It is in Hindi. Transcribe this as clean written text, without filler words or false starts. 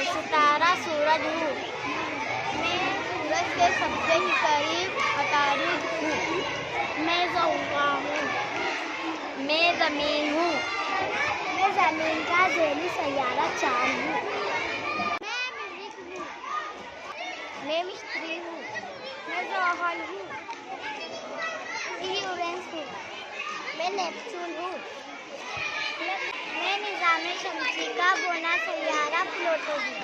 सितारा सूरज हूँ। मैं सूरज के सबसे ही करीब अतारुद हूँ। मैं ज़ौक़ा हूँ। मैं ज़मीन हूँ। मैं ज़मीन का ज़ैली सैयारा चाँद हूँ। मैं मृग हूँ। मैं मिस्त्री हूँ। मैं ज़हल हूँ। यूरेनस हूँ। मैं नेपच्यून हूँ। मैं निज़ाम शमसी का बौना सैयारा प्लूटो हूँ।